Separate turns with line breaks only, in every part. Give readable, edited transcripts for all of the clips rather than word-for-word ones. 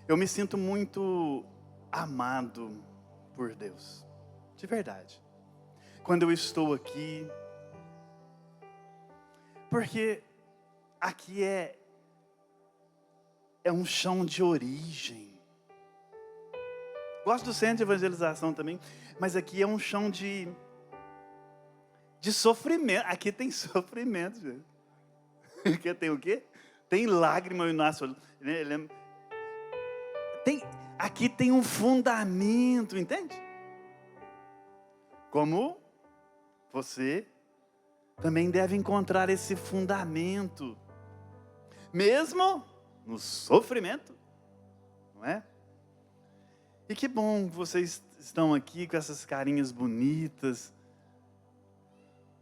Eu me sinto muito amado por Deus, de verdade, quando eu estou aqui, porque aqui é um chão de origem. Gosto do centro de evangelização também, mas aqui é um chão de sofrimento. Aqui tem sofrimento, gente. Aqui tem o quê? Tem lágrima no nosso olho. Aqui tem um fundamento, entende? Como você também deve encontrar esse fundamento, mesmo no sofrimento, não é? E que bom que vocês estão aqui com essas carinhas bonitas,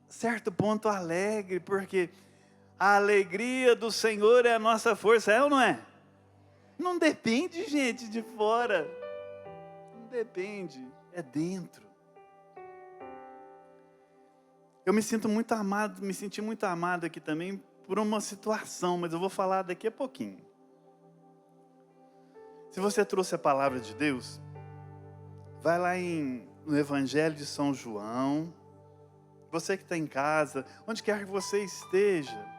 certo ponto alegre, porque a alegria do Senhor é a nossa força, é ou não é? Não depende, gente, de fora. Não depende, é dentro. Eu me sinto muito amado, me senti muito amado aqui também por uma situação, mas eu vou falar daqui a pouquinho. Se você trouxe a palavra de Deus, vai lá no Evangelho de São João. Você que está em casa, onde quer que você esteja,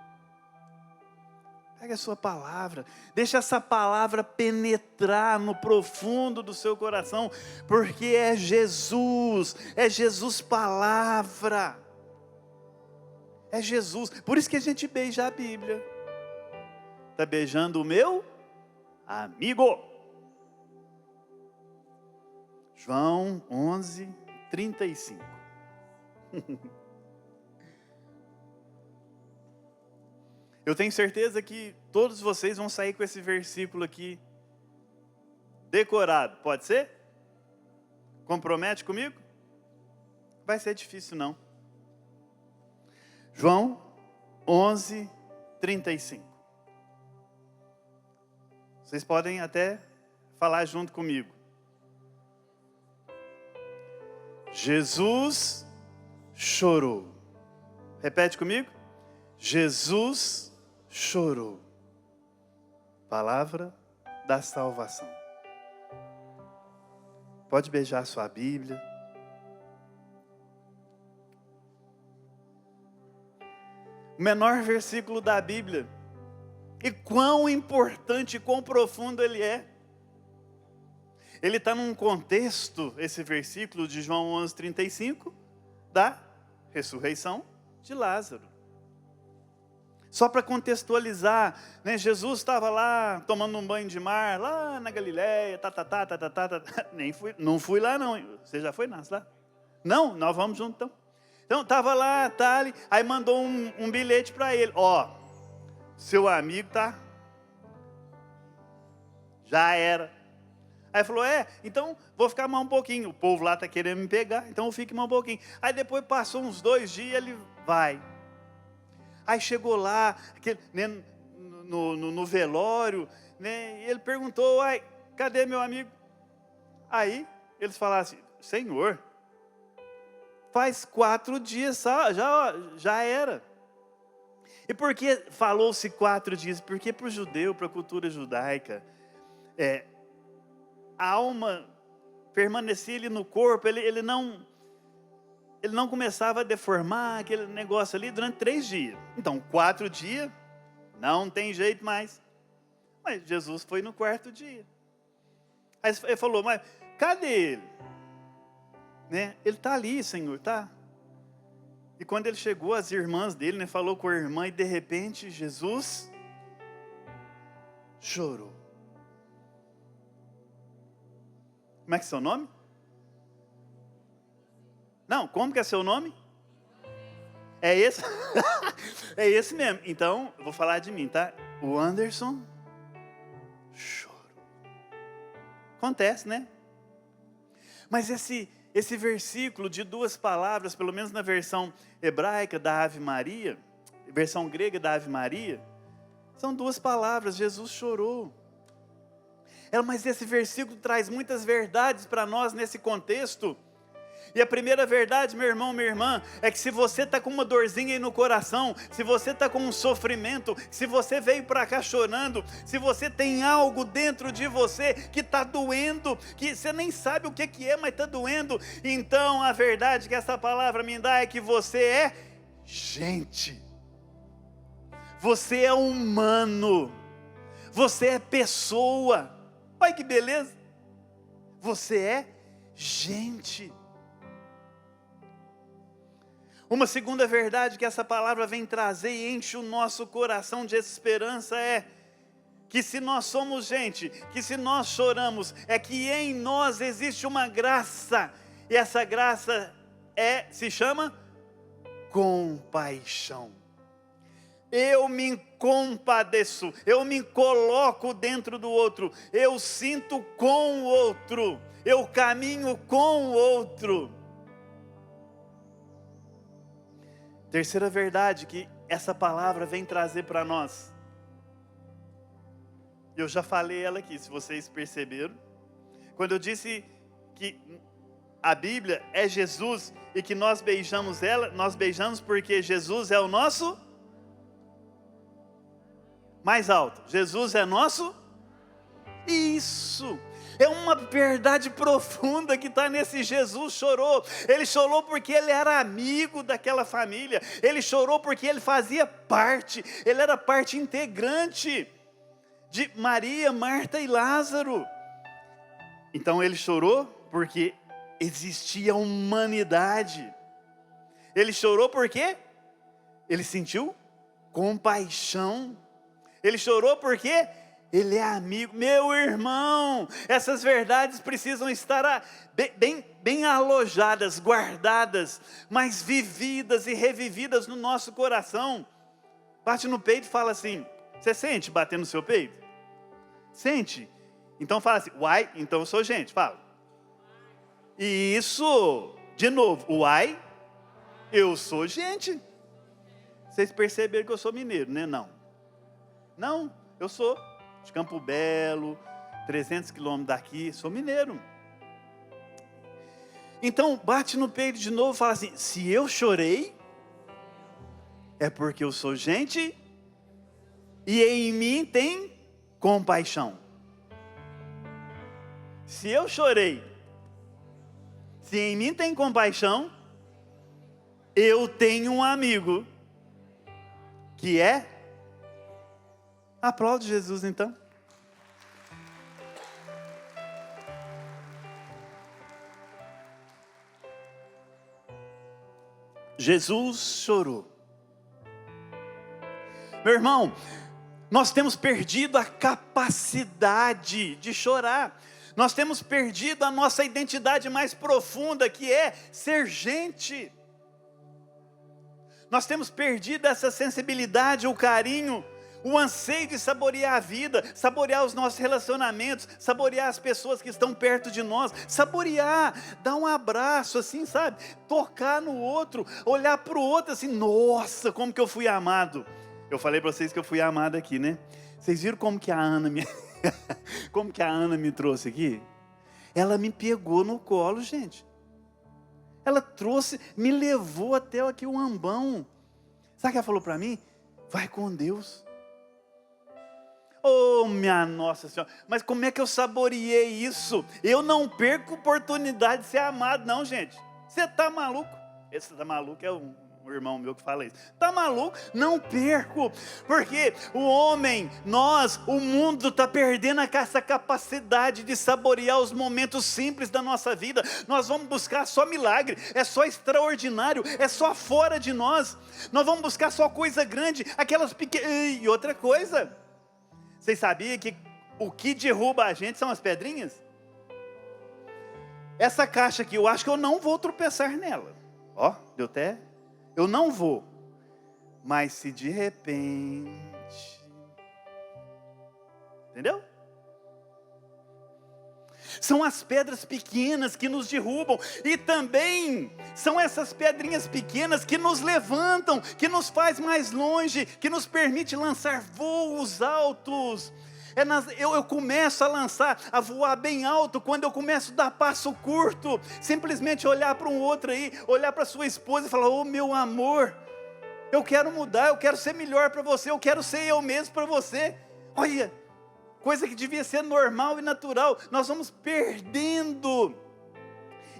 pega a sua palavra, deixa essa palavra penetrar no profundo do seu coração, porque é Jesus palavra, é Jesus. Por isso que a gente beija a Bíblia. Está beijando o meu amigo. João 11:35. Eu tenho certeza que todos vocês vão sair com esse versículo aqui decorado. Pode ser? Compromete comigo? Vai ser difícil não. João 11:35. Vocês podem até falar junto comigo. Jesus chorou. Repete comigo. Jesus chorou. Palavra da salvação. Pode beijar a sua Bíblia. O menor versículo da Bíblia. E quão importante, quão profundo ele é. Ele está num contexto, esse versículo de João 11:35, da ressurreição de Lázaro. Só para contextualizar, né, Jesus estava lá tomando um banho de mar, lá na Galileia, não fui lá não, você já foi lá? Não, nós vamos junto então. Então estava lá, ali, aí mandou um bilhete para ele, seu amigo já era. Aí falou, então vou ficar mais um pouquinho, o povo lá está querendo me pegar, então eu fico mais um pouquinho. Aí depois passou uns 2 dias, ele vai. Aí chegou lá, né, no velório, né, e ele perguntou, cadê meu amigo? Aí eles falaram assim, Senhor, faz 4 dias, já era. E por que falou-se 4 dias? Porque para o judeu, para a cultura judaica, a alma permanecia ali no corpo, ele não começava a deformar aquele negócio ali durante 3 dias. Então, 4 dias, não tem jeito mais. Mas Jesus foi no 4º dia. Aí ele falou, mas cadê ele? Né? Ele está ali, Senhor, tá? E quando ele chegou, as irmãs dele, né, falou com a irmã, e de repente, Jesus chorou. Como é que é seu nome? Não, como que é seu nome? É esse? É esse mesmo. Então, vou falar de mim, tá? O Anderson chorou. Acontece, né? Mas esse versículo de 2 palavras, pelo menos na versão hebraica da Ave Maria, versão grega da Ave Maria, são 2 palavras, Jesus chorou. Mas esse versículo traz muitas verdades para nós nesse contexto, E a primeira verdade, meu irmão, minha irmã, é que se você está com uma dorzinha aí no coração, se você está com um sofrimento, se você veio para cá chorando, se você tem algo dentro de você que está doendo, que você nem sabe o que é, mas está doendo, então a verdade que essa palavra me dá é que você é gente. Você é humano. Você é pessoa. Olha que beleza. Você é gente. Uma segunda verdade que essa palavra vem trazer e enche o nosso coração de esperança é que se nós somos gente, que se nós choramos, é que em nós existe uma graça, e essa graça se chama compaixão. Eu me compadeço, eu me coloco dentro do outro, eu sinto com o outro, eu caminho com o outro. Terceira verdade que essa palavra vem trazer para nós. Eu já falei ela aqui, se vocês perceberam. Quando eu disse que a Bíblia é Jesus e que nós beijamos ela, nós beijamos porque Jesus é o nosso... Mais alto, Jesus é nosso? Isso! É uma verdade profunda que está nesse Jesus chorou. Ele chorou porque ele era amigo daquela família. Ele chorou porque ele fazia parte. Ele era parte integrante de Maria, Marta e Lázaro. Então ele chorou porque existia humanidade. Ele chorou porque ele sentiu compaixão. Ele chorou porque ele é amigo. Meu irmão, essas verdades precisam estar bem alojadas, guardadas, mas vividas e revividas no nosso coração. Bate no peito e fala assim, você sente bater no seu peito? Sente? Então fala assim, uai, então eu sou gente, fala. Isso, de novo, uai, eu sou gente. Vocês perceberam que eu sou mineiro, né? Não, eu sou de Campo Belo, 300 quilômetros daqui, sou mineiro. Então, bate no peito de novo e fala assim, se eu chorei, é porque eu sou gente, e em mim tem compaixão. Se eu chorei, se em mim tem compaixão, eu tenho um amigo, que é... Aplaude Jesus então. Jesus chorou. Meu irmão, nós temos perdido a capacidade de chorar. Nós temos perdido a nossa identidade mais profunda, que é ser gente. Nós temos perdido essa sensibilidade, o carinho, o anseio de saborear a vida, saborear os nossos relacionamentos, saborear as pessoas que estão perto de nós, saborear, dar um abraço assim, sabe? Tocar no outro, olhar para o outro assim, nossa, como que eu fui amado. Eu falei para vocês que eu fui amado aqui, né? Vocês viram como que a Ana como que a Ana me trouxe aqui? Ela me pegou no colo, gente. Ela trouxe, me levou até aqui o ambão. Sabe o que ela falou para mim? Vai com Deus. Oh, minha Nossa Senhora, mas como é que eu saboreei isso? Eu não perco oportunidade de ser amado, não, gente. Você está maluco? Esse está maluco é um irmão meu que fala isso. Está maluco? Não perco, porque o homem, nós, o mundo está perdendo essa capacidade de saborear os momentos simples da nossa vida. Nós vamos buscar só milagre, é só extraordinário, é só fora de nós. Nós vamos buscar só coisa grande, aquelas pequenas... E outra coisa... Vocês sabiam que o que derruba a gente são as pedrinhas? Essa caixa aqui, eu acho que eu não vou tropeçar nela. Ó, deu até... Eu não vou. Mas se de repente... Entendeu? São as pedras pequenas que nos derrubam. E também são essas pedrinhas pequenas que nos levantam, que nos faz mais longe, que nos permite lançar voos altos. Eu começo a lançar, a voar bem alto quando eu começo a dar passo curto. Simplesmente olhar para um outro aí, olhar para sua esposa e falar: ô meu amor, eu quero mudar, eu quero ser melhor para você, eu quero ser eu mesmo para você. Olha, coisa que devia ser normal e natural, nós vamos perdendo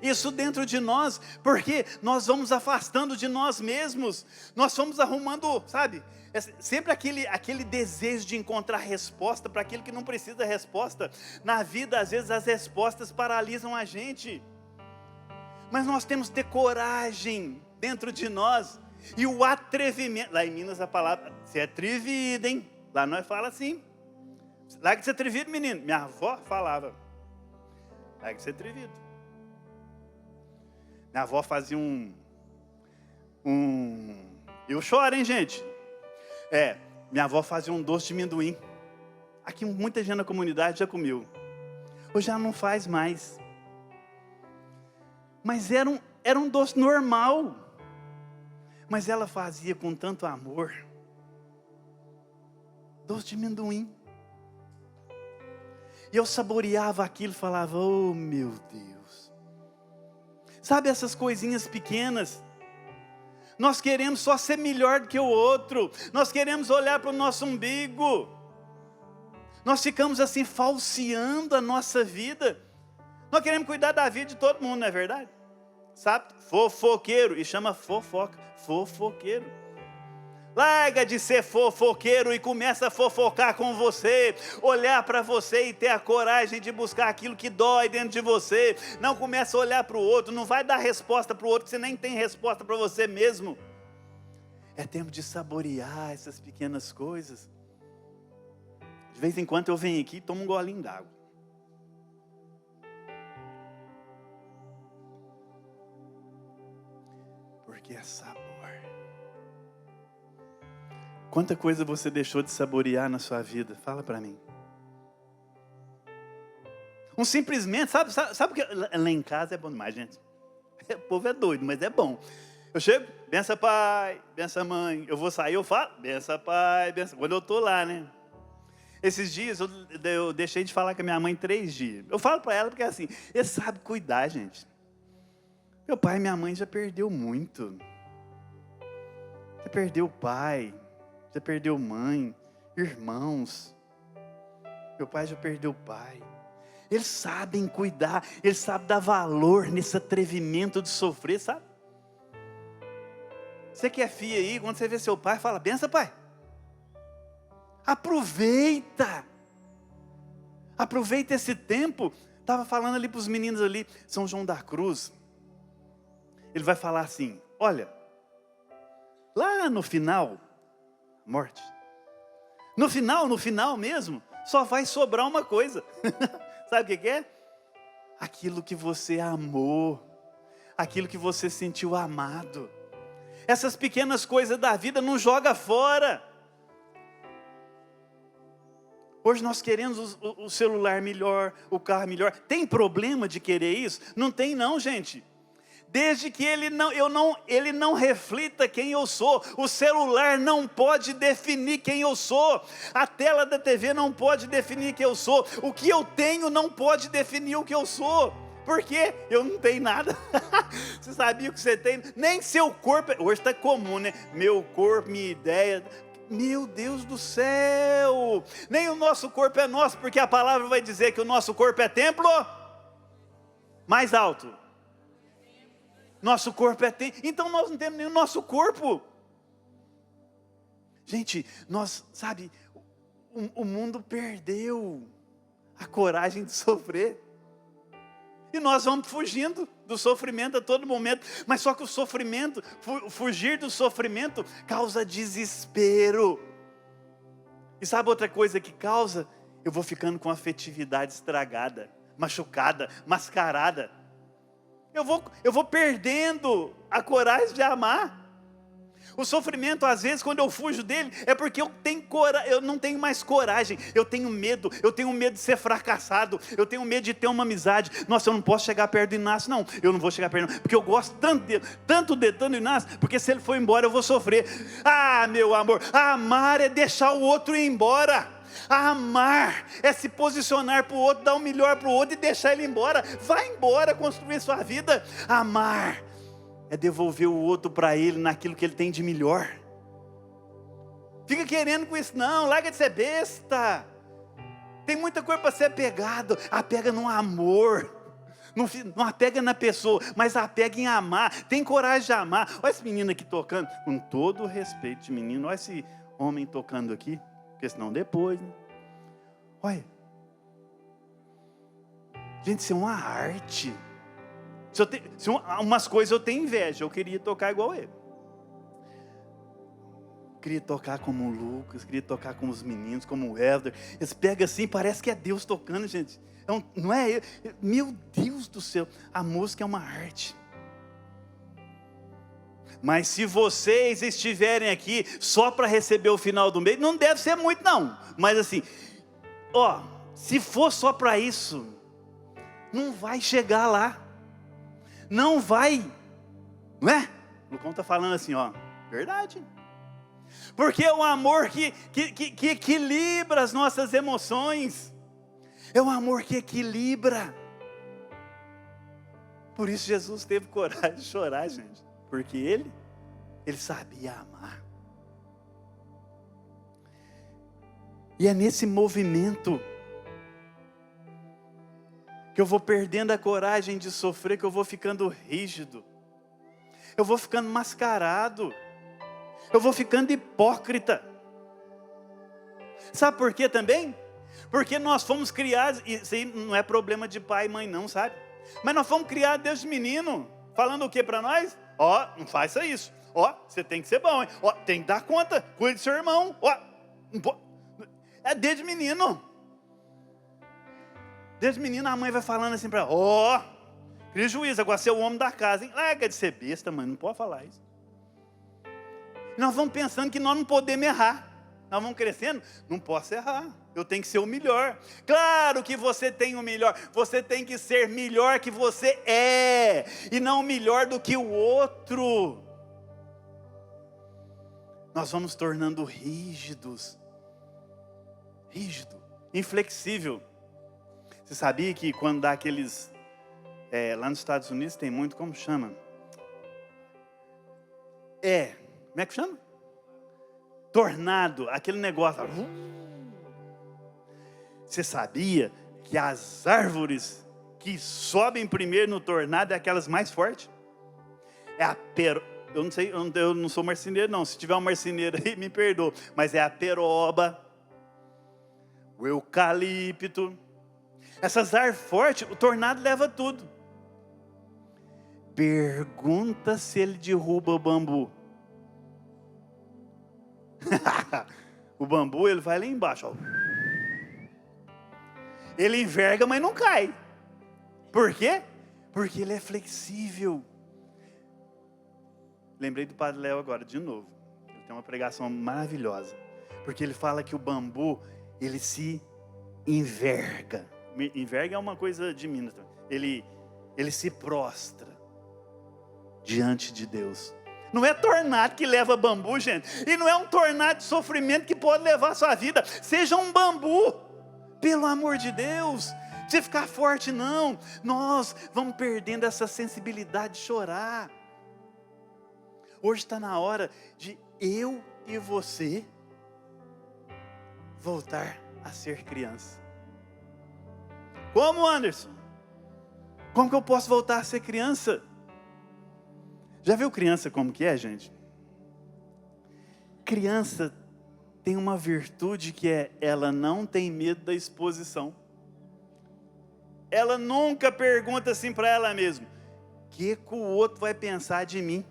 isso dentro de nós, porque nós vamos afastando de nós mesmos, nós vamos arrumando, sabe, sempre aquele desejo de encontrar resposta para aquilo que não precisa de resposta. Na vida, às vezes, as respostas paralisam a gente, mas nós temos que ter coragem dentro de nós, e o atrevimento. Lá em Minas a palavra, você é atrevido, hein? Lá nós fala assim, larga de ser atrevido, menino. Minha avó falava, larga de ser atrevido. Minha avó fazia eu choro, hein, gente? Minha avó fazia um doce de amendoim. Aqui muita gente na comunidade já comeu. Hoje ela não faz mais. Mas era um doce normal. Mas ela fazia com tanto amor. Doce de amendoim. E eu saboreava aquilo e falava: oh meu Deus. Sabe essas coisinhas pequenas? Nós queremos só ser melhor do que o outro. Nós queremos olhar para o nosso umbigo. Nós ficamos assim falseando a nossa vida. Nós queremos cuidar da vida de todo mundo, não é verdade? Sabe? Fofoqueiro. E chama fofoca. Fofoqueiro. Larga de ser fofoqueiro e começa a fofocar com você, olhar para você e ter a coragem de buscar aquilo que dói dentro de você. Não começa a olhar para o outro, não vai dar resposta para o outro, você nem tem resposta para você mesmo. É tempo de saborear essas pequenas coisas. De vez em quando eu venho aqui e tomo um golinho d'água. Porque é sabor. Quanta coisa você deixou de saborear na sua vida? Fala para mim. Simplesmente, sabe o que lá em casa é bom demais, gente. O povo é doido, mas é bom. Eu chego, benção pai, benção mãe. Eu vou sair, eu falo, benção pai, benção. Quando eu estou lá, né? Esses dias eu deixei de falar com a minha mãe 3 dias. Eu falo para ela porque assim, ele sabe cuidar, gente. Meu pai e minha mãe já perdeu muito. Já perdeu o pai. Já perdeu mãe, irmãos. Meu pai já perdeu o pai. Eles sabem cuidar, eles sabem dar valor nesse atrevimento de sofrer, sabe? Você que é filho aí, quando você vê seu pai, fala: benção pai. Aproveita. Aproveita esse tempo. Estava falando ali para os meninos ali, São João da Cruz. Ele vai falar assim: olha, lá no final, morte. No final mesmo, só vai sobrar uma coisa. Sabe o que é? Aquilo que você amou, aquilo que você sentiu amado. Essas pequenas coisas da vida não joga fora. Hoje nós queremos o celular melhor, o carro melhor. Tem problema de querer isso? Não tem não, gente. Desde que ele não reflita quem eu sou. O celular não pode definir quem eu sou. A tela da TV não pode definir quem eu sou. O que eu tenho não pode definir o que eu sou. Por quê? Eu não tenho nada. Você sabia o que você tem? Nem seu corpo. Hoje está comum, né? Meu corpo, minha ideia. Meu Deus do céu. Nem o nosso corpo é nosso, porque a palavra vai dizer que o nosso corpo é templo. Mais alto. Nosso corpo é templo. Então nós não temos nem o nosso corpo. Gente, sabe, o mundo perdeu a coragem de sofrer. E nós vamos fugindo do sofrimento a todo momento. Mas só que o sofrimento, fugir do sofrimento, causa desespero. E sabe outra coisa que causa? Eu vou ficando com a afetividade estragada, machucada, mascarada. Eu vou perdendo a coragem de amar. O sofrimento, às vezes, quando eu fujo dele, é porque eu não tenho mais coragem. Eu tenho medo de ser fracassado. Eu tenho medo de ter uma amizade. Nossa, eu não posso chegar perto do Inácio, não. Eu não vou chegar perto dele, porque eu gosto tanto do Inácio, porque se ele for embora, eu vou sofrer. Ah, meu amor, amar é deixar o outro ir embora. Amar é se posicionar para o outro, dar o melhor para o outro e deixar ele embora. Vai embora construir sua vida. Amar é devolver o outro para ele naquilo que ele tem de melhor. Fica querendo com isso não, larga de ser besta. Tem muita coisa para ser apegado. Apega no amor. Não apega na pessoa, mas apega em amar. Tem coragem de amar. Olha esse menino aqui tocando. Com todo o respeito de menino. Olha esse homem tocando aqui. Porque senão depois, né? Olha. Gente, isso é uma arte. Umas coisas eu tenho inveja. Eu queria tocar igual ele. Queria tocar como o Lucas, queria tocar como os meninos, como o Helder. Eles pegam assim, parece que é Deus tocando, gente. Não é eu. Meu Deus do céu, a música é uma arte. Mas se vocês estiverem aqui só para receber o final do mês, não deve ser muito não. Mas assim, se for só para isso, não vai chegar lá. Não vai. Não é? O Lucão está falando assim, verdade. Porque é um amor que equilibra as nossas emoções. É um amor que equilibra. Por isso Jesus teve coragem de chorar, gente. Porque ele sabia amar. E é nesse movimento que eu vou perdendo a coragem de sofrer, que eu vou ficando rígido. Eu vou ficando mascarado. Eu vou ficando hipócrita. Sabe por quê também? Porque nós fomos criados, e isso aí não é problema de pai e mãe não, sabe? Mas nós fomos criados desde menino, falando o que para nós? Não faça isso. Você tem que ser bom, hein? Tem que dar conta, cuide do seu irmão. É desde menino. Desde menino a mãe vai falando assim para ela, cria juízo, agora você é o homem da casa, hein? Larga de ser besta, mãe, não pode falar isso. Nós vamos pensando que nós não podemos errar. Nós vamos crescendo, não posso errar. Eu tenho que ser o melhor. Claro que você tem o melhor. Você tem que ser melhor que você é. E não melhor do que o outro. Nós vamos tornando rígidos. Rígido. Inflexível. Você sabia que quando dá aqueles... lá nos Estados Unidos tem muito, como chama? Como é que chama? Tornado, aquele negócio. Você sabia que as árvores que sobem primeiro no tornado é aquelas mais fortes? Eu não sei, eu não sou marceneiro não. Se tiver um marceneiro aí, me perdoa. Mas é a peroba, o eucalipto. Essas árvores fortes, o tornado leva tudo. Pergunta se ele derruba o bambu. O bambu, ele vai lá embaixo. Ele enverga, mas não cai. Por quê? Porque ele é flexível. Lembrei do Padre Léo agora, de novo. Ele tem uma pregação maravilhosa. Porque ele fala que o bambu, ele se enverga. Enverga é uma coisa de Minas. Ele se prostra diante de Deus. Não é tornado que leva bambu, gente. E não é um tornado de sofrimento que pode levar a sua vida. Seja um bambu. Pelo amor de Deus. Não precisa ficar forte, não. Nós vamos perdendo essa sensibilidade de chorar. Hoje está na hora de eu e você voltar a ser criança. Como, Anderson? Como que eu posso voltar a ser criança? Já viu criança como que é, gente? Criança tem uma virtude que ela não tem medo da exposição. Ela nunca pergunta assim para ela mesma: o que o outro vai pensar de mim?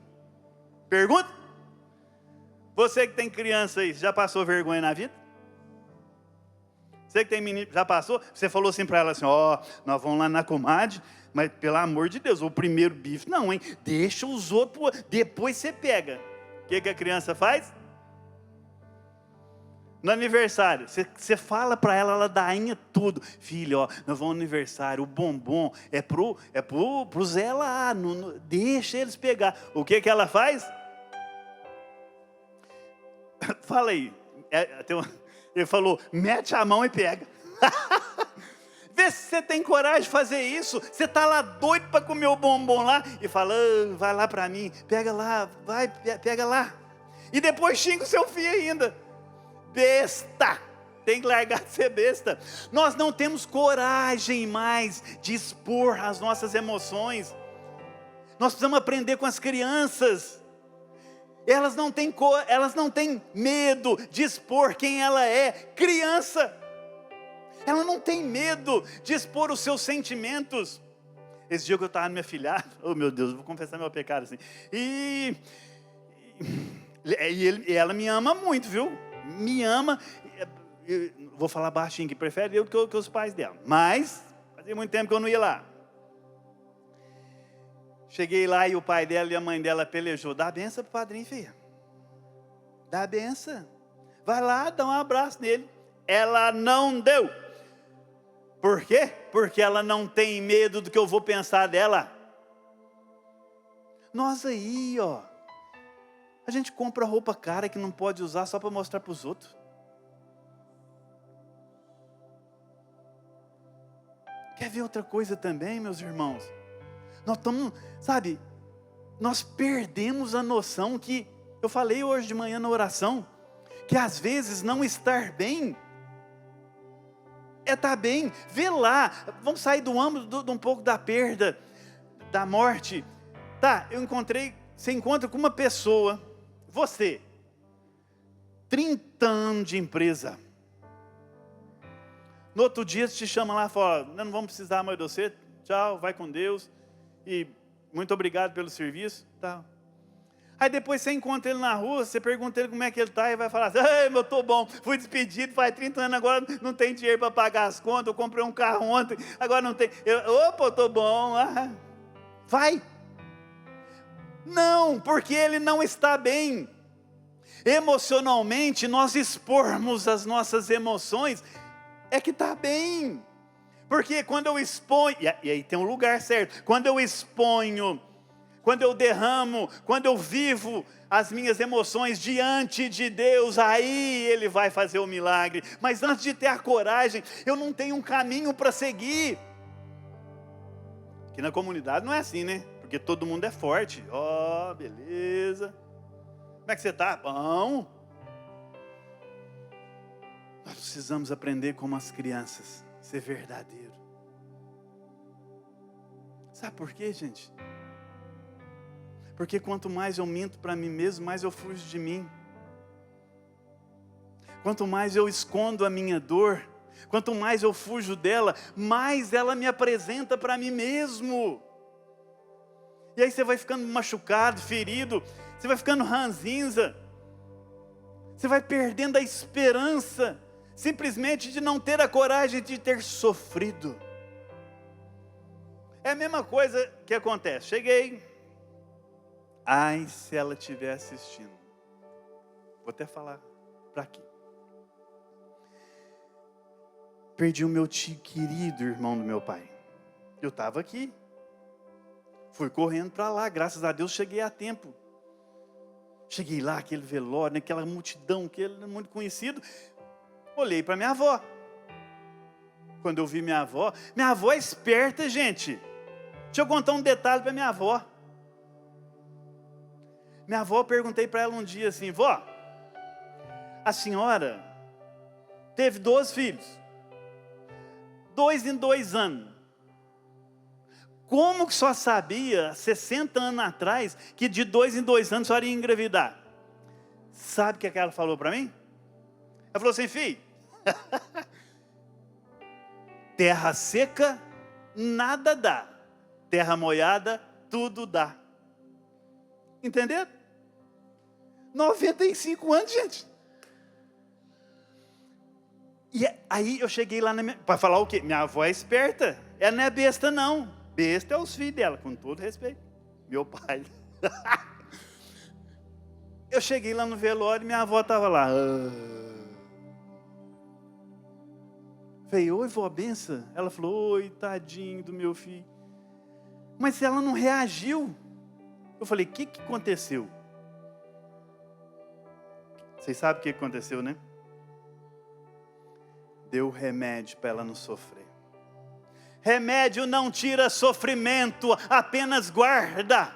Pergunta? Você que tem criança aí, já passou vergonha na vida? Você que tem menino, já passou? Você falou assim para ela assim: nós vamos lá na comadre, mas pelo amor de Deus, o primeiro bife não, hein? Deixa os outros, depois você pega. O que a criança faz? No aniversário, você fala para ela, ela dainha tudo. Filho, nós vamos no aniversário, o bombom é pro Zé lá, deixa eles pegar. O que ela faz? Fala aí. Ele falou, mete a mão e pega. Vê se você tem coragem de fazer isso. Você está lá doido para comer o bombom lá. E fala, vai lá para mim. Pega lá, vai, pega lá. E depois xinga o seu filho ainda. Besta. Tem que largar de ser besta. Nós não temos coragem mais de expor as nossas emoções. Nós precisamos aprender com as crianças. Elas não têm medo de expor quem ela é. Criança. Ela não tem medo de expor os seus sentimentos. Esse dia que eu estava no meu afilhado, oh meu Deus, vou confessar meu pecado assim. E ela me ama muito, viu? Me ama. Eu vou falar baixinho, que prefere eu que os pais dela. Mas, fazia muito tempo que eu não ia lá. Cheguei lá e o pai dela e a mãe dela pelejou. Dá a benção pro padrinho, filha. Dá a benção. Vai lá, dá um abraço nele. Ela não deu. Por quê? Porque ela não tem medo do que eu vou pensar dela. Nós aí, ó. A gente compra roupa cara que não pode usar só para mostrar para os outros. Quer ver outra coisa também, meus irmãos? Nós estamos, sabe, nós perdemos a noção que, eu falei hoje de manhã na oração, que às vezes não estar bem é estar bem. Vê lá, vamos sair do âmbito de um pouco da perda, da morte. Tá, você encontra com uma pessoa, você, 30 anos de empresa. No outro dia te chama lá e fala, não vamos precisar mais de você, tchau, vai com Deus, e muito obrigado pelo serviço. Tá. Aí depois você encontra ele na rua, você pergunta ele como é que ele está, e vai falar assim, ei, eu estou bom, fui despedido faz 30 anos, agora não tem dinheiro para pagar as contas, eu comprei um carro ontem, agora não tem, opa, eu estou bom, vai. Não, porque ele não está bem. Emocionalmente, nós expormos as nossas emoções, é que está bem. Porque quando eu exponho, e aí tem um lugar certo, quando eu exponho, quando eu derramo, quando eu vivo as minhas emoções diante de Deus, aí Ele vai fazer o milagre. Mas antes de ter a coragem, eu não tenho um caminho para seguir. Aqui na comunidade não é assim, né? Porque todo mundo é forte. Ó, beleza. Como é que você está? Bom. Nós precisamos aprender como as crianças, ser verdadeiro. Sabe por quê, gente? Porque quanto mais eu minto para mim mesmo, mais eu fujo de mim. Quanto mais eu escondo a minha dor, quanto mais eu fujo dela, mais ela me apresenta para mim mesmo. E aí você vai ficando machucado, ferido, você vai ficando ranzinza, você vai perdendo a esperança, simplesmente de não ter a coragem de ter sofrido. É a mesma coisa que acontece. Cheguei, ai, se ela estiver assistindo. Vou até falar para aqui. Perdi o meu tio querido, irmão do meu pai. Eu estava aqui. Fui correndo para lá, graças a Deus cheguei a tempo. Cheguei lá, aquele velório, aquela multidão, aquele muito conhecido. Olhei para minha avó. Quando eu vi minha avó é esperta, gente. Deixa eu contar um detalhe para minha avó. Minha avó, eu perguntei para ela um dia assim, vó, a senhora teve 12 filhos, 2 em 2 anos. Como que só sabia, 60 anos atrás, que de 2 em 2 anos só ia engravidar? Sabe o que ela falou para mim? Ela falou assim, filho, terra seca, nada dá. Terra molhada, tudo dá. Entenderam? 95 anos, gente. E aí eu cheguei lá para falar o quê? Minha avó é esperta. Ela não é besta, não. Besta é os filhos dela, com todo respeito. Meu pai. Eu cheguei lá no velório e minha avó estava lá. Falei, oi, vó, benção. Ela falou, oi, tadinho do meu filho. Mas ela não reagiu. Eu falei, o que aconteceu? Vocês sabem o que aconteceu, né? deu remédio para ela não sofrer. Remédio não tira sofrimento, apenas guarda.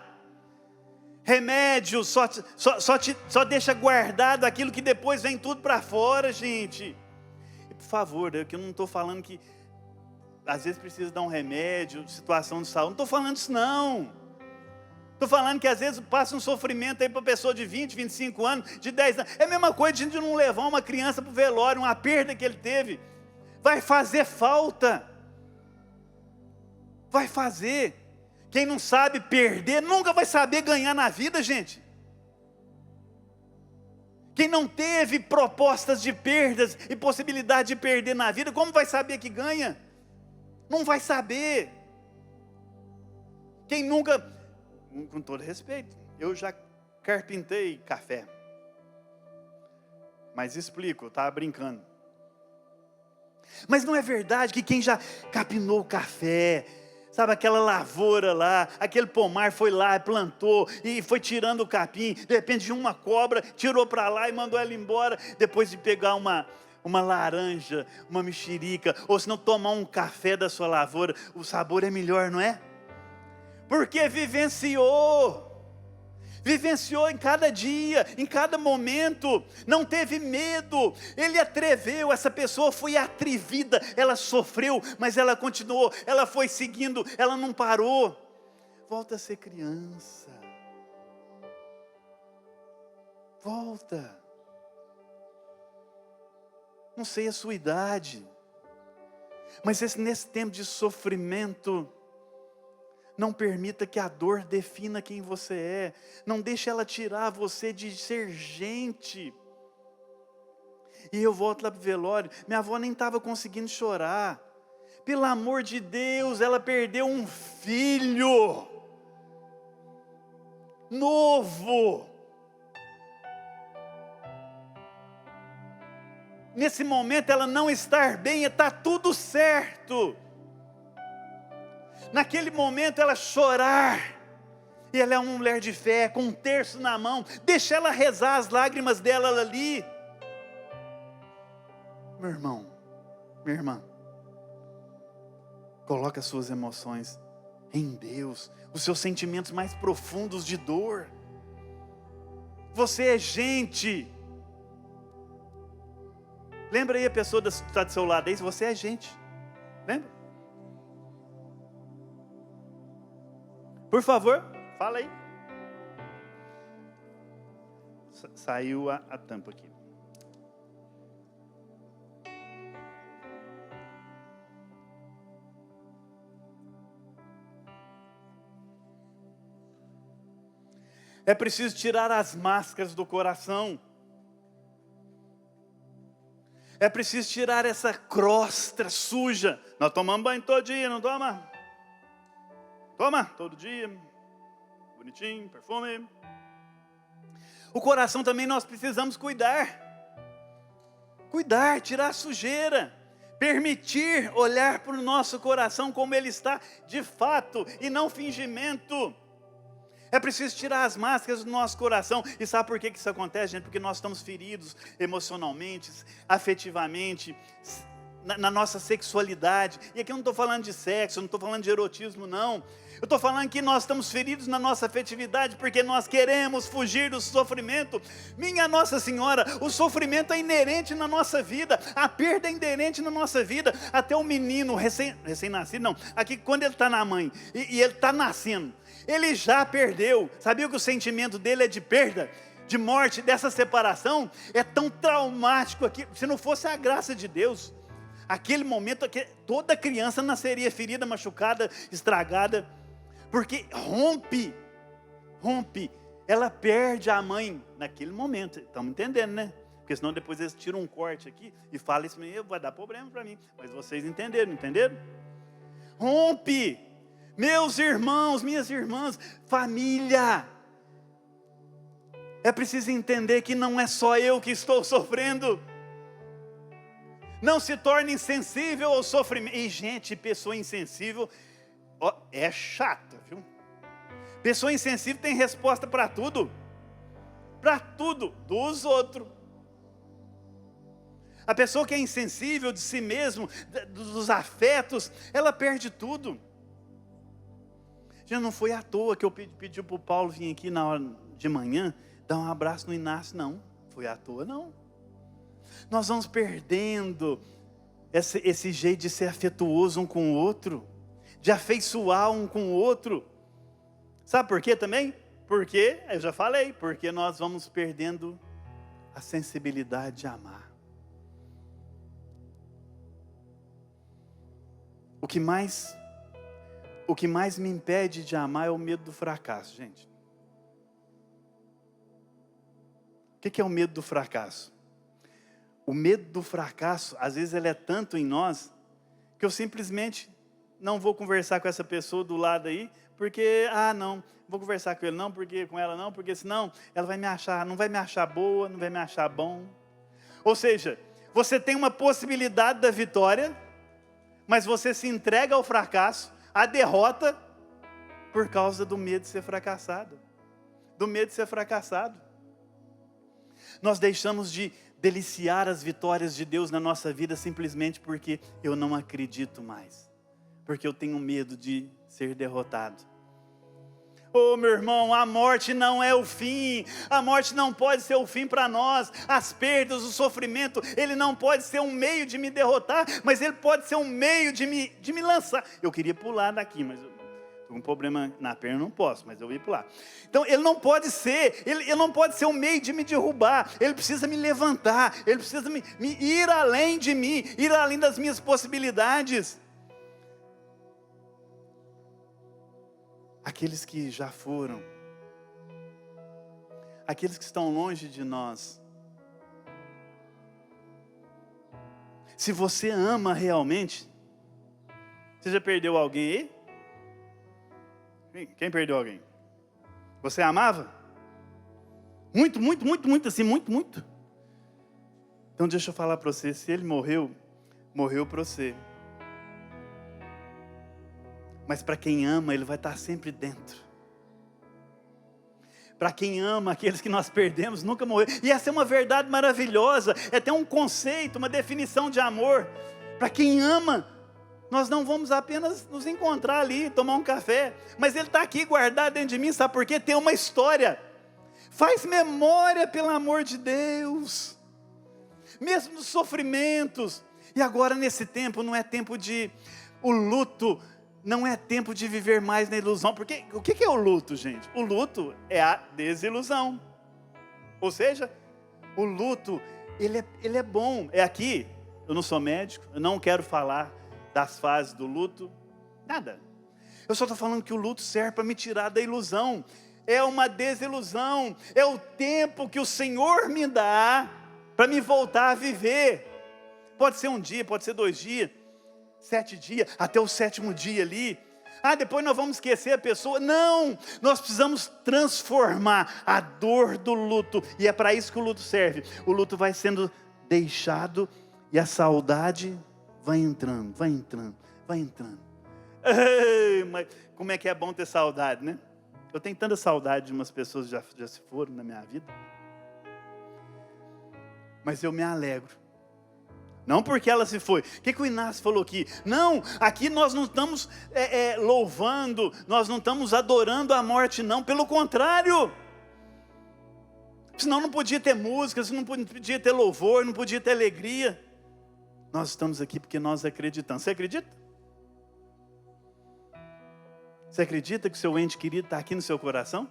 Remédio só deixa guardado aquilo que depois vem tudo para fora, gente. E, por favor, eu não estou falando que às vezes precisa dar um remédio, situação de saúde. Não estou falando isso não. Estou falando que às vezes passa um sofrimento aí para pessoa de 20, 25 anos, de 10 anos. É a mesma coisa de a gente não levar uma criança para o velório, uma perda que ele teve. Vai fazer falta. Vai fazer. Quem não sabe perder, nunca vai saber ganhar na vida, gente. Quem não teve propostas de perdas e possibilidade de perder na vida, como vai saber que ganha? Não vai saber. Quem nunca, com todo respeito, eu já carpintei café. Mas explico, eu estava brincando. Mas não é verdade que quem já capinou café, sabe, aquela lavoura lá, aquele pomar foi lá, plantou e foi tirando o capim, de repente de uma cobra, tirou para lá e mandou ela embora, depois de pegar uma laranja, uma mexerica, ou se não tomar um café da sua lavoura, o sabor é melhor, não é? Porque vivenciou em cada dia, em cada momento, não teve medo, ele atreveu, essa pessoa foi atrevida, ela sofreu, mas ela continuou, ela foi seguindo, ela não parou. Volta a ser criança, volta. Não sei a sua idade, mas nesse tempo de sofrimento, não permita que a dor defina quem você é. Não deixe ela tirar você de ser gente. E eu volto lá para o velório. Minha avó nem estava conseguindo chorar. Pelo amor de Deus, ela perdeu um filho. Novo. Nesse momento ela não estar bem, está tudo certo. Naquele momento ela chorar, e ela é uma mulher de fé, com um terço na mão, deixa ela rezar as lágrimas dela ali. Meu irmão, minha irmã, coloca as suas emoções em Deus, os seus sentimentos mais profundos de dor. Você é gente. Lembra aí a pessoa que está do seu lado aí, você é gente, lembra? Por favor, fala aí. Saiu a tampa aqui. É preciso tirar as máscaras do coração. É preciso tirar essa crosta suja. Nós tomamos banho todo dia, não toma? Toma, todo dia, bonitinho, perfume. O coração também nós precisamos cuidar. Cuidar, tirar a sujeira. Permitir olhar para o nosso coração como ele está de fato e não fingimento. É preciso tirar as máscaras do nosso coração. E sabe por que isso acontece, gente? Porque nós estamos feridos emocionalmente, afetivamente, na nossa sexualidade. E aqui eu não estou falando de sexo, eu não estou falando de erotismo, não. Eu estou falando que nós estamos feridos na nossa afetividade porque nós queremos fugir do sofrimento. Minha Nossa Senhora, o sofrimento é inerente na nossa vida, a perda é inerente na nossa vida. Até o menino recém-nascido, não, aqui quando ele está na mãe e ele está nascendo, ele já perdeu. Sabia que o sentimento dele é de perda, de morte, dessa separação? É tão traumático aqui, se não fosse a graça de Deus, aquele momento, toda criança nasceria ferida, machucada, estragada, porque rompe, ela perde a mãe naquele momento. Estamos entendendo, né? Porque senão depois eles tiram um corte aqui e falam isso mesmo, vai dar problema para mim. Mas vocês entenderam? Rompe. Meus irmãos, minhas irmãs, família. É preciso entender que não é só eu que estou sofrendo. Não se torne insensível ao sofrimento. E gente, pessoa insensível é chata, viu? Pessoa insensível tem resposta para tudo dos outros. A pessoa que é insensível de si mesmo, dos afetos, ela perde tudo. Já não foi à toa que eu pedi para o Paulo vir aqui na hora de manhã, dar um abraço no Inácio, não. Foi à toa, não. Nós vamos perdendo esse jeito de ser afetuoso um com o outro, de afeiçoar um com o outro. Sabe por quê também? Porque, eu já falei, porque nós vamos perdendo a sensibilidade de amar. O que mais me impede de amar é o medo do fracasso, gente. O que é o medo do fracasso? O medo do fracasso, às vezes ele é tanto em nós, que eu simplesmente não vou conversar com essa pessoa do lado aí, porque, não vou conversar com ele não, porque com ela não, porque senão ela vai me achar, não vai me achar boa, não vai me achar bom. Ou seja, você tem uma possibilidade da vitória, mas você se entrega ao fracasso, à derrota, por causa do medo de ser fracassado. Do medo de ser fracassado. Nós deixamos de deliciar as vitórias de Deus na nossa vida simplesmente porque eu não acredito mais. Porque eu tenho medo de ser derrotado. Meu irmão, a morte não é o fim. A morte não pode ser o fim para nós. As perdas, o sofrimento, ele não pode ser um meio de me derrotar, mas ele pode ser um meio de me lançar. Eu queria pular daqui, mas eu estou com um problema na perna, não posso, mas eu ia pular. Então ele não pode ser, ele não pode ser um meio de me derrubar. Ele precisa me levantar, ele precisa me ir além de mim, ir além das minhas possibilidades. Aqueles que já foram, aqueles que estão longe de nós. Se você ama realmente, você já perdeu alguém aí? Quem perdeu alguém? Você amava? Muito, muito, muito, muito, assim, muito, muito. Então deixa eu falar para você, se ele morreu, morreu para você. Mas para quem ama, ele vai estar sempre dentro. Para quem ama, aqueles que nós perdemos nunca morreram. E essa é uma verdade maravilhosa. É até um conceito, uma definição de amor. Para quem ama, nós não vamos apenas nos encontrar ali, tomar um café. Mas ele está aqui guardado dentro de mim, sabe por quê? Tem uma história. Faz memória, pelo amor de Deus. Mesmo nos sofrimentos. E agora nesse tempo, não é tempo de... O luto... Não é tempo de viver mais na ilusão, porque o que é o luto, gente? O luto é a desilusão. Ou seja, o luto, ele é bom. É aqui, eu não sou médico, eu não quero falar das fases do luto, nada. Eu só estou falando que o luto serve para me tirar da ilusão. É uma desilusão, é o tempo que o Senhor me dá para me voltar a viver. Pode ser um dia, pode ser 2 dias. 7 dias, até o 7º dia ali. Depois nós vamos esquecer a pessoa. Não, nós precisamos transformar a dor do luto. E é para isso que o luto serve. O luto vai sendo deixado e a saudade vai entrando, vai entrando, vai entrando. Ei, mas como é que é bom ter saudade, né? Eu tenho tanta saudade de umas pessoas que já se foram na minha vida. Mas eu me alegro. Não porque ela se foi. O que o Inácio falou aqui? Não, aqui nós não estamos louvando, nós não estamos adorando a morte, não. Pelo contrário. Senão não podia ter música, senão não podia ter louvor, não podia ter alegria. Nós estamos aqui porque nós acreditamos. Você acredita? Você acredita que o seu ente querido está aqui no seu coração?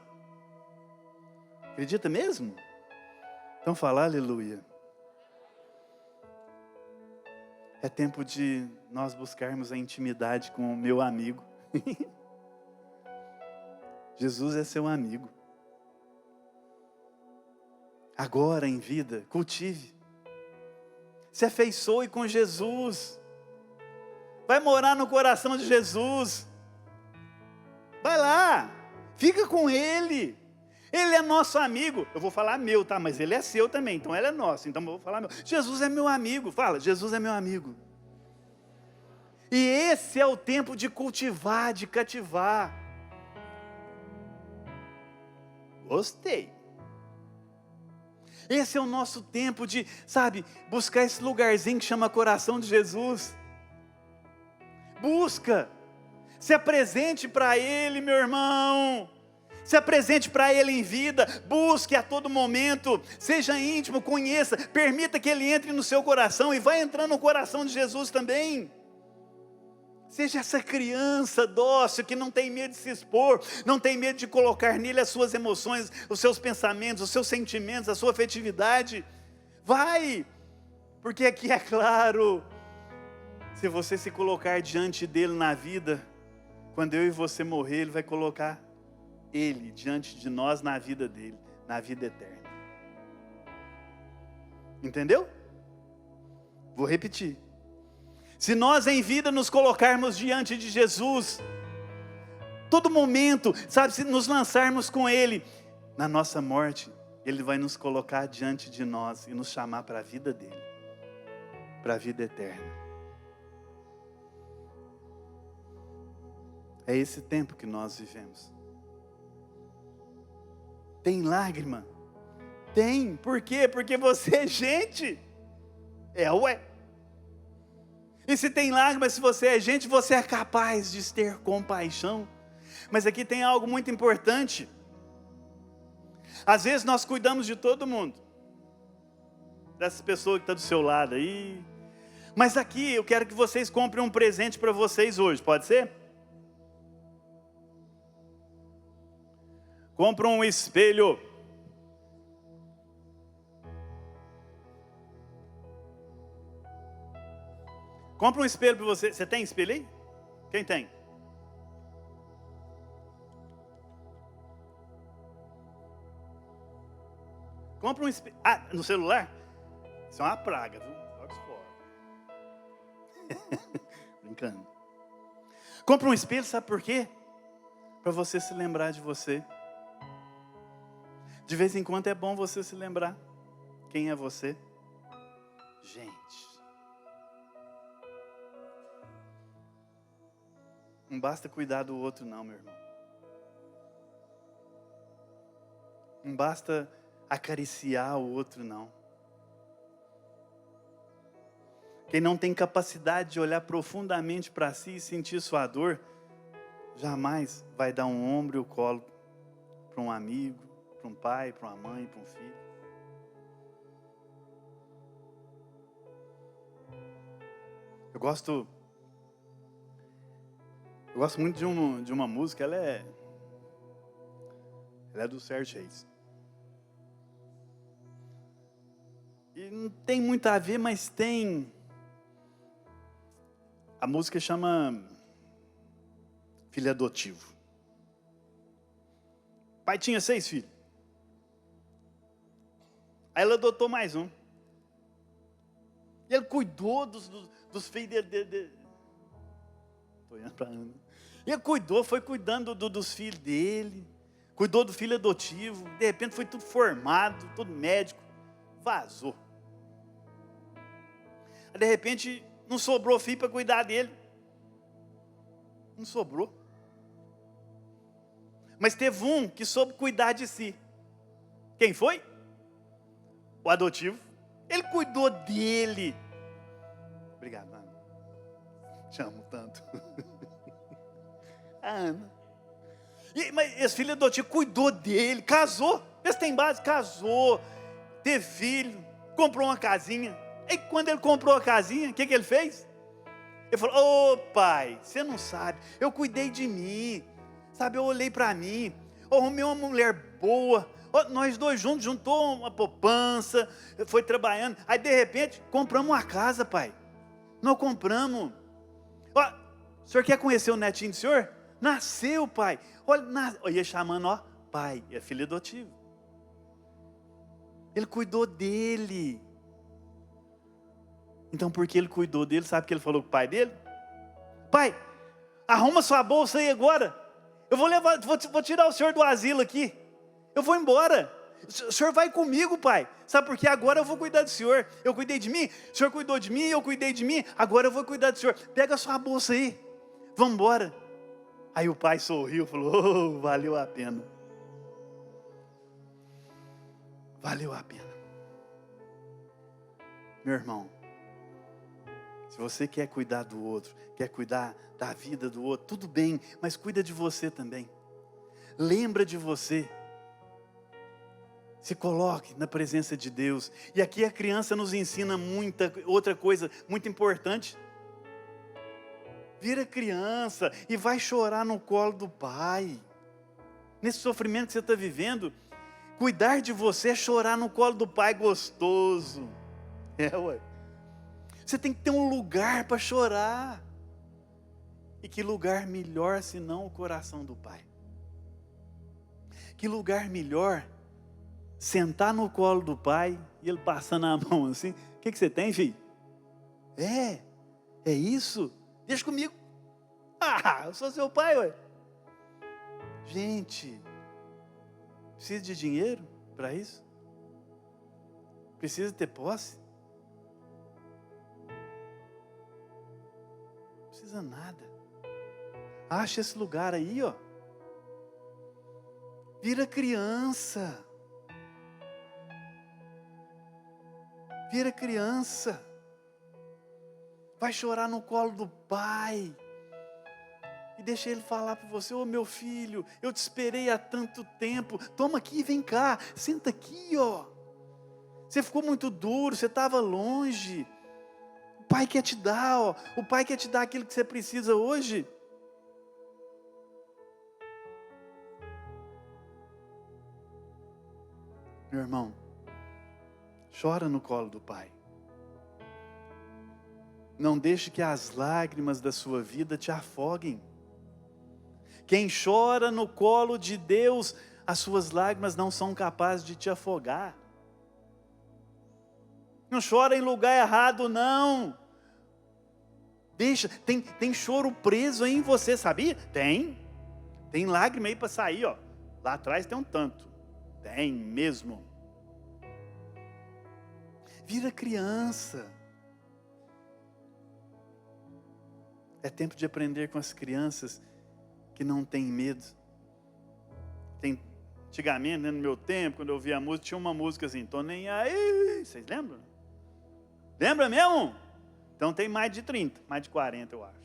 Acredita mesmo? Então fala aleluia. É tempo de nós buscarmos a intimidade com o meu amigo. Jesus é seu amigo. Agora em vida, cultive. Se afeiçoe com Jesus. Vai morar no coração de Jesus. Vai lá, fica com Ele. Ele é nosso amigo. Eu vou falar meu, tá? Mas ele é seu também, então ele é nosso. Então eu vou falar meu. Jesus é meu amigo. Fala, Jesus é meu amigo. E esse é o tempo de cultivar, de cativar. Gostei. Esse é o nosso tempo de, sabe, buscar esse lugarzinho que chama coração de Jesus. Busca, se apresente para Ele, meu irmão. Se apresente para Ele em vida, busque a todo momento, seja íntimo, conheça, permita que Ele entre no seu coração e vai entrando no coração de Jesus também. Seja essa criança dócil que não tem medo de se expor, não tem medo de colocar nele as suas emoções, os seus pensamentos, os seus sentimentos, a sua afetividade. Vai, porque aqui é claro, se você se colocar diante dele na vida, quando eu e você morrer, ele vai colocar ele diante de nós na vida dele, na vida eterna. Entendeu? Vou repetir. Se nós em vida nos colocarmos diante de Jesus, todo momento, sabe, se nos lançarmos com Ele, na nossa morte, Ele vai nos colocar diante de nós e nos chamar para a vida dele, para a vida eterna. É esse tempo que nós vivemos. Tem lágrima? Tem. Por quê? Porque você é gente. Ué. E se tem lágrimas, se você é gente, você é capaz de ter compaixão. Mas aqui tem algo muito importante. Às vezes nós cuidamos de todo mundo. Dessa pessoa que está do seu lado aí. Mas aqui eu quero que vocês comprem um presente para vocês hoje, pode ser? Compra um espelho. Compra um espelho para você. Você tem espelho aí? Quem tem? Compra um espelho. Ah, no celular? Isso é uma praga, viu? Joga isso fora. Brincando. Compra um espelho, sabe por quê? Para você se lembrar de você. De vez em quando é bom você se lembrar. Quem é você? Gente. Não basta cuidar do outro não, meu irmão. Não basta acariciar o outro não. Quem não tem capacidade de olhar profundamente para si e sentir sua dor, jamais vai dar um ombro e o colo para um amigo, para um pai, para uma mãe, para um filho. Eu gosto muito de uma música, ela é do Sérgio Reis. E não tem muito a ver, mas tem. A música chama Filho Adotivo. O pai tinha 6 filhos. Aí ela adotou mais um. E ele cuidou dos filhos dele. Estou olhando para Ana. Ele cuidou, foi cuidando dos filhos dele. Cuidou do filho adotivo. De repente foi tudo formado, tudo médico. Vazou. Aí de repente não sobrou filho para cuidar dele. Não sobrou. Mas teve um que soube cuidar de si. Quem foi? O adotivo. Ele cuidou dele. Obrigado, Ana. Te amo tanto. A Ana. Mas esse filho adotivo cuidou dele, casou. Esse tem base, casou, teve filho, comprou uma casinha. E quando ele comprou a casinha, o que ele fez? Ele falou: ô pai, você não sabe, eu cuidei de mim, sabe, eu olhei para mim, eu arrumei uma mulher boa, nós dois juntos, juntou uma poupança, foi trabalhando, aí de repente, compramos uma casa, pai, nós compramos. O senhor quer conhecer o netinho do senhor? Nasceu, pai, olha chamando, pai, é filho adotivo. Ele cuidou dele. Então, porque ele cuidou dele, sabe o que ele falou com o pai dele? Pai, arruma sua bolsa aí agora. Eu vou tirar o senhor do asilo aqui. Eu vou embora. O senhor vai comigo, pai. Sabe por quê? Agora eu vou cuidar do senhor. Eu cuidei de mim, o senhor cuidou de mim, eu cuidei de mim. Agora eu vou cuidar do senhor. Pega a sua bolsa aí. Vamos embora. Aí o pai sorriu e falou: valeu a pena. Valeu a pena. Meu irmão, se você quer cuidar do outro, quer cuidar da vida do outro, tudo bem, mas cuida de você também. Lembra de você. Se coloque na presença de Deus. E aqui a criança nos ensina outra coisa muito importante. Vira criança e vai chorar no colo do pai. Nesse sofrimento que você está vivendo, cuidar de você é chorar no colo do pai gostoso. Ué. Você tem que ter um lugar para chorar. E que lugar melhor senão o coração do pai? Que lugar melhor sentar no colo do pai e ele passando a mão assim. O que você tem, filho? É isso? Deixa comigo. Eu sou seu pai, ué. Gente, precisa de dinheiro para isso? Precisa ter posse? Não precisa nada. Acha esse lugar aí, ó. Vira criança. Vira criança. Vai chorar no colo do pai. E deixa ele falar para você: ô meu filho, eu te esperei há tanto tempo. Toma aqui, vem cá. Senta aqui, ó. Você ficou muito duro, você estava longe. O pai quer te dar, ó. O pai quer te dar aquilo que você precisa hoje. Meu irmão, chora no colo do pai. Não deixe que as lágrimas da sua vida te afoguem. Quem chora no colo de Deus, as suas lágrimas não são capazes de te afogar. Não chora em lugar errado, não. Deixa, tem choro preso aí em você, sabia? Tem lágrima aí para sair, ó. Lá atrás tem um tanto. Tem mesmo. Vira criança. É tempo de aprender com as crianças que não têm medo. Antigamente, no meu tempo, quando eu ouvia a música, tinha uma música assim: tô nem aí. Vocês lembram? Lembra mesmo? Então tem mais de 30, mais de 40 eu acho.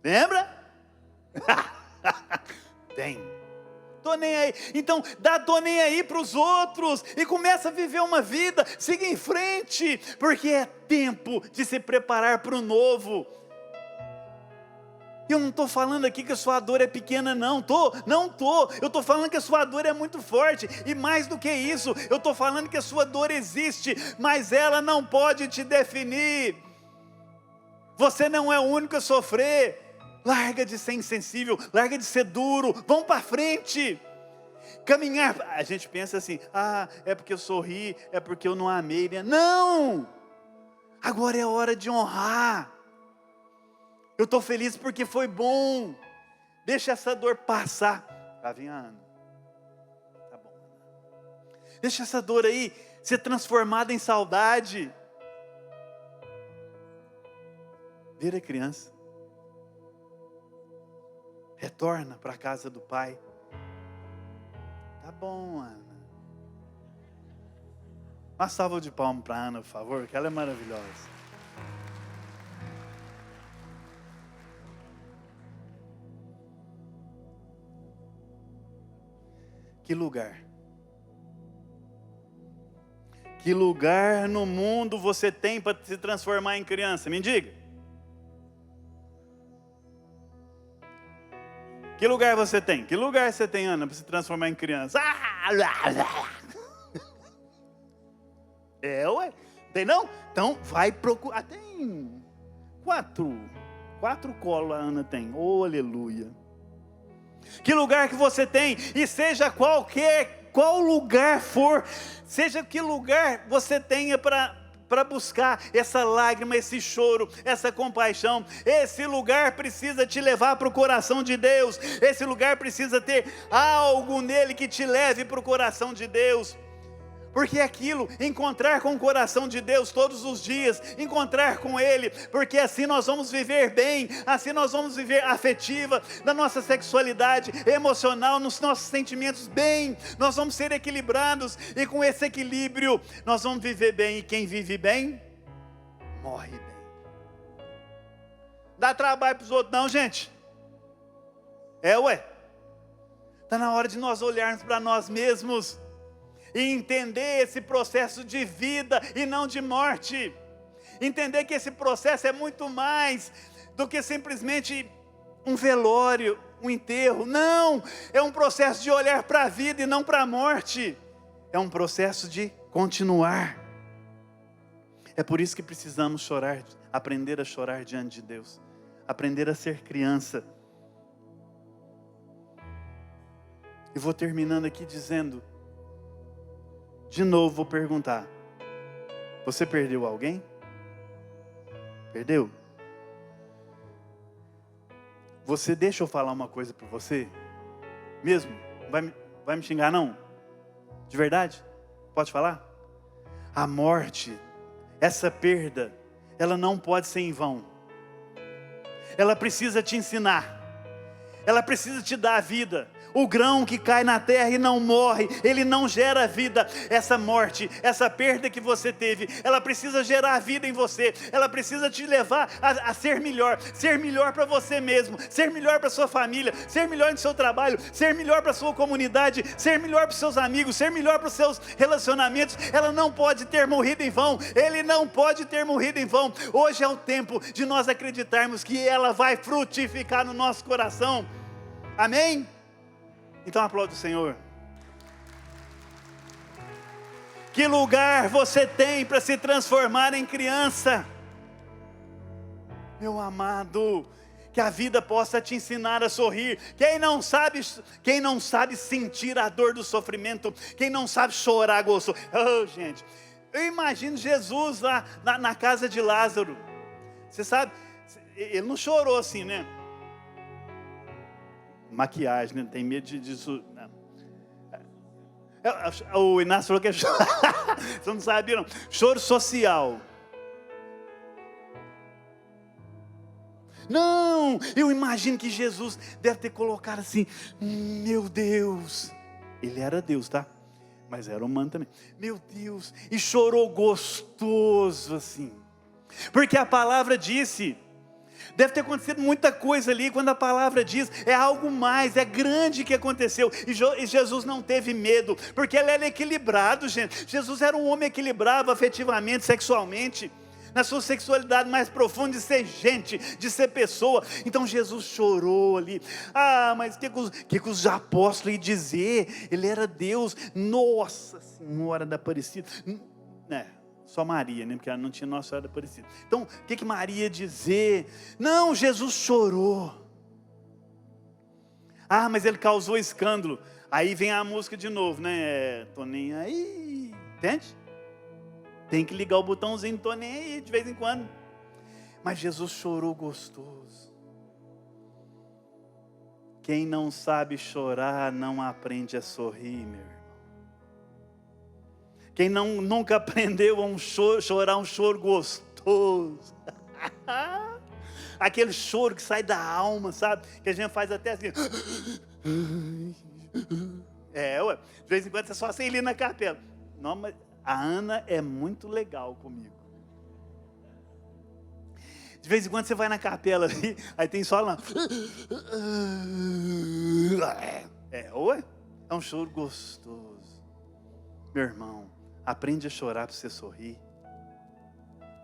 Lembra? Tem. Tô nem aí. Então dá tô nem aí para os outros e começa a viver uma vida. Siga em frente, porque é tempo de se preparar para o novo. Eu não estou falando aqui que a sua dor é pequena, não estou. Eu estou falando que a sua dor é muito forte. E mais do que isso, eu estou falando que a sua dor existe, mas ela não pode te definir. Você não é o único a sofrer. Larga de ser insensível, larga de ser duro, vamos para frente. Caminhar, a gente pensa assim: é porque eu sorri, é porque eu não amei. Não! Agora é a hora de honrar. Eu estou feliz porque foi bom. Deixa essa dor passar. Tá vendo, Ana? Tá bom. Deixa essa dor aí ser transformada em saudade. Vira criança. Retorna para a casa do pai. Tá bom, Ana. Uma salva de palmas para a Ana, por favor, que ela é maravilhosa. Que lugar? Que lugar no mundo você tem para se transformar em criança? Me diga. Que lugar você tem? Que lugar você tem, Ana, para se transformar em criança? Ué. Tem não? Então vai procurar. Tem 4 colos a Ana tem. Oh, aleluia. Que lugar que você tem, e seja qual lugar for, seja que lugar você tenha para buscar essa lágrima, esse choro, essa compaixão, esse lugar precisa te levar para o coração de Deus, esse lugar precisa ter algo nele que te leve para o coração de Deus, Porque é aquilo, encontrar com o coração de Deus todos os dias, encontrar com Ele, porque assim nós vamos viver bem, assim nós vamos viver afetiva, na nossa sexualidade, emocional, nos nossos sentimentos bem, nós vamos ser equilibrados, e com esse equilíbrio, nós vamos viver bem, e quem vive bem, morre bem. Dá trabalho para os outros não, gente? Está na hora de nós olharmos para nós mesmos, e entender esse processo de vida e não de morte. Entender que esse processo é muito mais do que simplesmente um velório, um enterro. Não, é um processo de olhar para a vida e não para a morte. É um processo de continuar. É por isso que precisamos chorar, aprender a chorar diante de Deus. Aprender a ser criança. E vou terminando aqui dizendo, de novo vou perguntar, você perdeu alguém? Perdeu? Você deixa eu falar uma coisa para você? Mesmo? Vai me xingar não? De verdade? Pode falar? A morte, essa perda, ela não pode ser em vão. Ela precisa te ensinar. Ela precisa te dar a vida. O grão que cai na terra e não morre, ele não gera vida. Essa morte, essa perda que você teve, ela precisa gerar vida em você. Ela precisa te levar a ser melhor para você mesmo, ser melhor para sua família, ser melhor no seu trabalho, ser melhor para sua comunidade, ser melhor para os seus amigos, ser melhor para os seus relacionamentos. Ela não pode ter morrido em vão. Ele não pode ter morrido em vão. Hoje é o tempo de nós acreditarmos que ela vai frutificar no nosso coração. Amém? Então aplauda o Senhor. Que lugar você tem para se transformar em criança? Meu amado, que a vida possa te ensinar a sorrir. Quem não sabe sentir a dor do sofrimento, quem não sabe chorar gostoso. Oh, gente, eu imagino Jesus lá na casa de Lázaro. Você sabe, ele não chorou assim, né? Maquiagem, né? Tem medo disso. O Inácio falou que é choro. Você não sabia, não? Choro social. Não, eu imagino que Jesus deve ter colocado assim, meu Deus. Ele era Deus, tá? Mas era humano também. Meu Deus, e chorou gostoso assim. Porque a palavra disse, deve ter acontecido muita coisa ali, quando a palavra diz, é algo mais, é grande que aconteceu, e Jesus não teve medo, porque ele era equilibrado, gente. Jesus era um homem equilibrado afetivamente, sexualmente, na sua sexualidade mais profunda, de ser gente, de ser pessoa. Então Jesus chorou ali. Mas o que os apóstolos iam dizer? Ele era Deus. Nossa Senhora da Aparecida. Só Maria, né? Porque ela não tinha Nossa Senhora da Aparecida. Então, o que Maria ia dizer? Não, Jesus chorou. Mas ele causou escândalo. Aí vem a música de novo, né? Tô nem aí. Entende? Tem que ligar o botãozinho, tô nem aí, de vez em quando. Mas Jesus chorou gostoso. Quem não sabe chorar, não aprende a sorrir, meu irmão. Quem nunca aprendeu a chorar um choro gostoso. Aquele choro que sai da alma, sabe? Que a gente faz até assim. De vez em quando você só sai ali na capela. Não, mas a Ana é muito legal comigo. De vez em quando você vai na capela ali, aí tem só lá. É um choro gostoso. Meu irmão, aprende a chorar para você sorrir.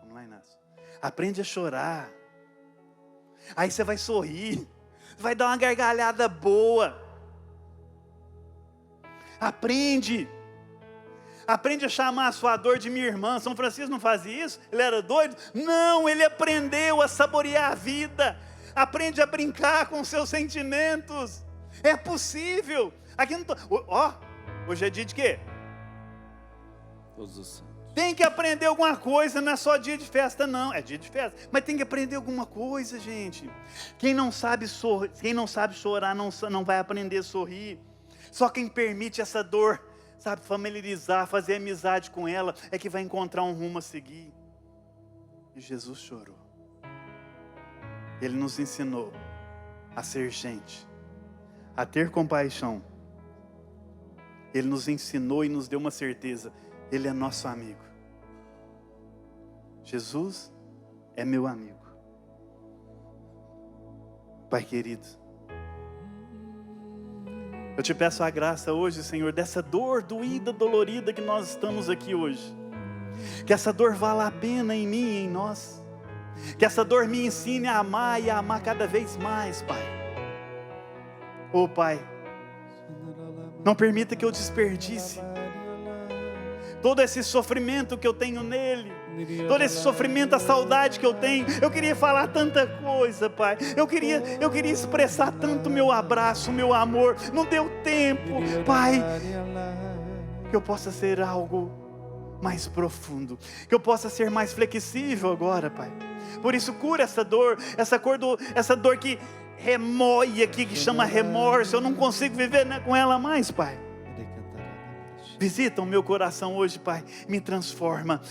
Vamos lá, Inácio. Aprende a chorar. Aí você vai sorrir. Vai dar uma gargalhada boa. Aprende a chamar a sua dor de minha irmã. São Francisco não fazia isso? Ele era doido? Não, ele aprendeu a saborear a vida. Aprende a brincar com seus sentimentos. É possível. Aqui não tô... hoje é dia de quê?
Todos os santos.
Tem que aprender alguma coisa, não é só dia de festa não. É dia de festa, mas tem que aprender alguma coisa, gente. Quem não sabe chorar não vai aprender a sorrir. Só quem permite essa dor sabe, familiarizar, fazer amizade com ela, é que vai encontrar um rumo a seguir. E Jesus chorou. Ele nos ensinou a ser gente, a ter compaixão. Ele nos ensinou e nos deu uma certeza: Ele é nosso amigo. Jesus é meu amigo. Pai querido, eu te peço a graça hoje, Senhor, dessa dor doída, dolorida que nós estamos aqui hoje. Que essa dor vala a pena em mim e em nós. Que essa dor me ensine a amar e a amar cada vez mais, Pai. Oh, Pai, não permita que eu desperdice todo esse sofrimento que eu tenho nele, todo esse sofrimento, a saudade que eu tenho. Eu queria falar tanta coisa, Pai. Eu queria expressar tanto meu abraço, meu amor. Não deu tempo, Pai. Que eu possa ser algo mais profundo, que eu possa ser mais flexível agora, Pai. Por isso, cura essa dor, essa dor que remoe aqui, que chama remorso. Eu não consigo viver com ela mais, Pai. Visita o meu coração hoje, Pai. Me transforma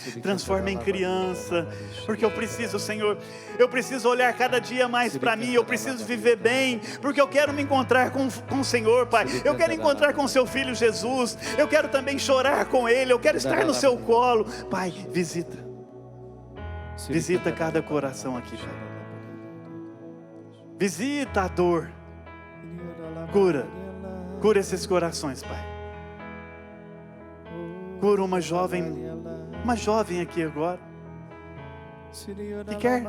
em criança. Porque eu preciso, Senhor, eu preciso olhar cada dia mais para mim. Eu preciso viver bem, porque eu quero me encontrar com o Senhor, Pai. Eu quero encontrar com o seu Filho Jesus. Eu quero também chorar com Ele. Eu quero estar no seu colo. Pai, visita cada coração aqui, Pai. Visita a dor. Cura esses corações, Pai. Cura uma jovem aqui agora, que quer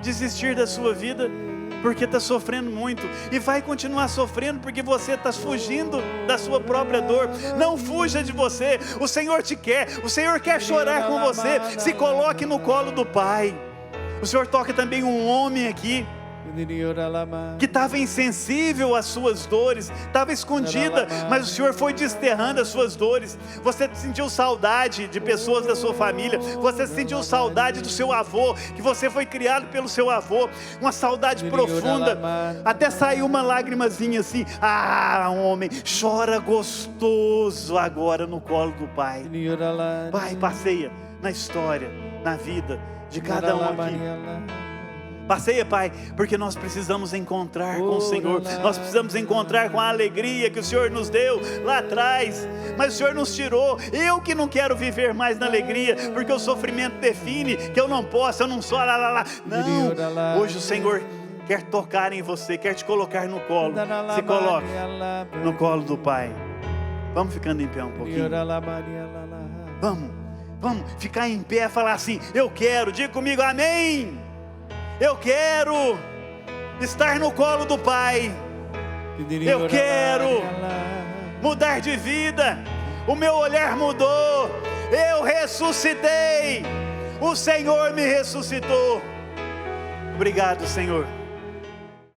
desistir da sua vida, porque está sofrendo muito, e vai continuar sofrendo, porque você está fugindo da sua própria dor. Não fuja de você, o Senhor te quer, o Senhor quer chorar com você. Se coloque no colo do Pai. O Senhor toca também um homem aqui, que estava insensível às suas dores, estava escondida, mas o Senhor foi desterrando as suas dores. Você sentiu saudade de pessoas da sua família, você sentiu saudade do seu avô, que você foi criado pelo seu avô, uma saudade profunda, até saiu uma lágrimazinha assim. Homem, chora gostoso agora no colo do Pai. Pai, passeia na história, na vida de cada um aqui. Passeia, Pai, porque nós precisamos encontrar com o Senhor. Nós precisamos encontrar com a alegria que o Senhor nos deu lá atrás, mas o Senhor nos tirou. Eu que não quero viver mais na alegria, porque o sofrimento define que eu não posso, eu não sou Não, hoje o Senhor quer tocar em você, quer te colocar no colo. Se coloque no colo do Pai. Vamos ficando em pé um pouquinho. Vamos ficar em pé, falar assim: eu quero. Diga comigo, amém. Eu quero estar no colo do Pai. Eu quero mudar de vida. O meu olhar mudou. Eu ressuscitei. O Senhor me ressuscitou. Obrigado, Senhor.